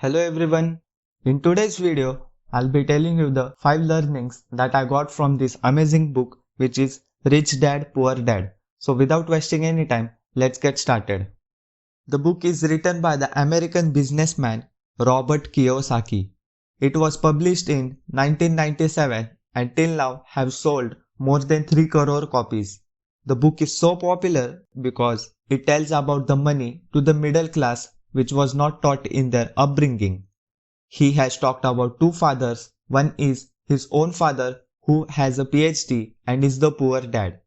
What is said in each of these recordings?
Hello everyone. In today's video, I'll be telling you the 5 learnings that I got from this amazing book which is Rich Dad Poor Dad. So without wasting any time, let's get started. The book is written by the American businessman Robert Kiyosaki. It was published in 1997 and till now have sold more than 3 crore copies. The book is so popular because it tells about the money to the middle class which was not taught in their upbringing. He has talked about two fathers. One is his own father who has a PhD and is the poor dad.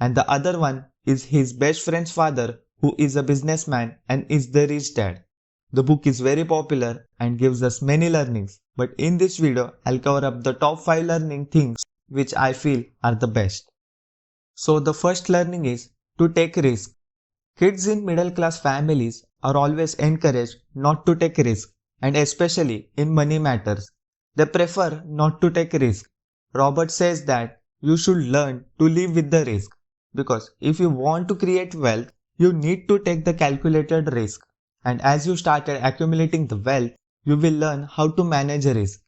And the other one is his best friend's father who is a businessman and is the rich dad. The book is very popular and gives us many learnings, but in this video I'll cover up the top 5 learning things which I feel are the best. So the first learning is to take risk. Kids in middle class families are always encouraged not to take risk, and especially in money matters. They prefer not to take risk. Robert says that you should learn to live with the risk, because if you want to create wealth, you need to take the calculated risk. And as you started accumulating the wealth, you will learn how to manage risk.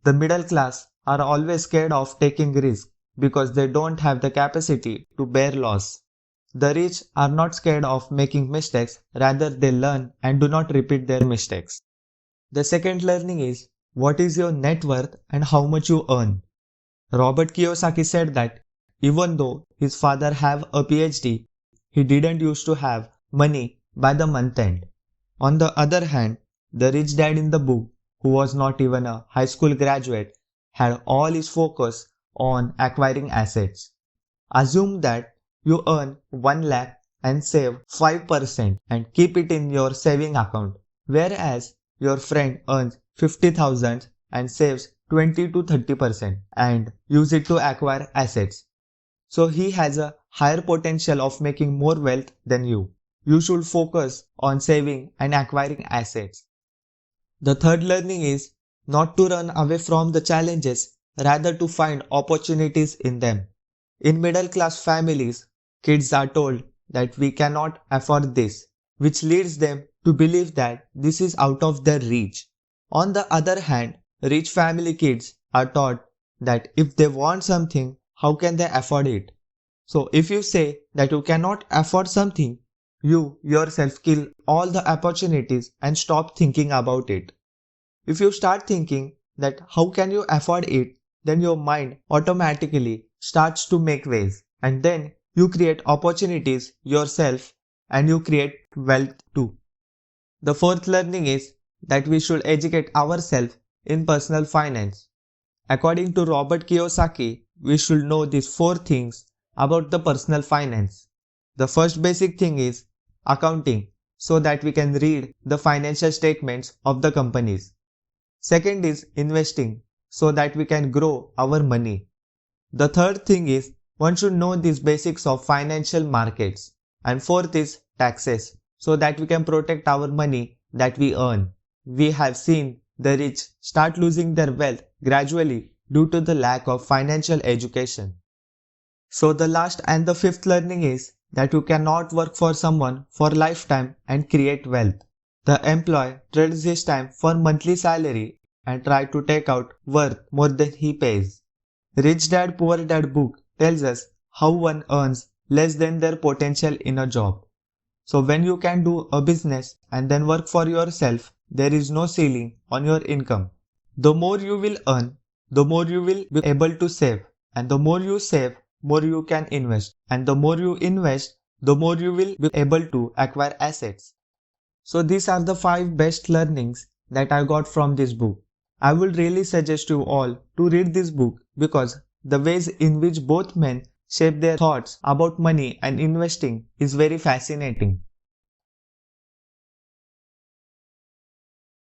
The middle class are always scared of taking risk because they don't have the capacity to bear loss. The rich are not scared of making mistakes, rather they learn and do not repeat their mistakes. The second learning is what is your net worth and how much you earn. Robert Kiyosaki said that even though his father have a PhD, he didn't used to have money by the month end. On the other hand, the rich dad in the book, who was not even a high school graduate, had all his focus on acquiring assets. Assume that you earn 1 lakh and save 5% and keep it in your saving account, whereas your friend earns 50,000 and saves 20 to 30% and use it to acquire assets. So he has a higher potential of making more wealth than you. You should focus on saving and acquiring assets. The third learning is not to run away from the challenges, rather to find opportunities in them. In middle class families, kids are told that we cannot afford this, which leads them to believe that this is out of their reach. On the other hand, rich family kids are taught that if they want something, how can they afford it? So if you say that you cannot afford something, you yourself kill all the opportunities and stop thinking about it. If you start thinking that how can you afford it, then your mind automatically starts to make ways, and then you create opportunities yourself and you create wealth too. The fourth learning is that we should educate ourselves in personal finance. According to Robert Kiyosaki, we should know these 4 things about the personal finance. The first basic thing is accounting, so that we can read the financial statements of the companies. Second is investing, so that we can grow our money. The third thing is one should know these basics of financial markets. And fourth is taxes, so that we can protect our money that we earn. We have seen the rich start losing their wealth gradually due to the lack of financial education. So the last and the fifth learning is that you cannot work for someone for lifetime and create wealth. The employee trades his time for monthly salary and try to take out worth more than he pays. Rich Dad Poor Dad book tells us how one earns less than their potential in a job. So when you can do a business and then work for yourself, there is no ceiling on your income. The more you will earn, the more you will be able to save, and the more you save, more you can invest, and the more you invest, the more you will be able to acquire assets. So these are the 5 best learnings that I got from this book. I would really suggest you all to read this book because the ways in which both men shape their thoughts about money and investing is very fascinating.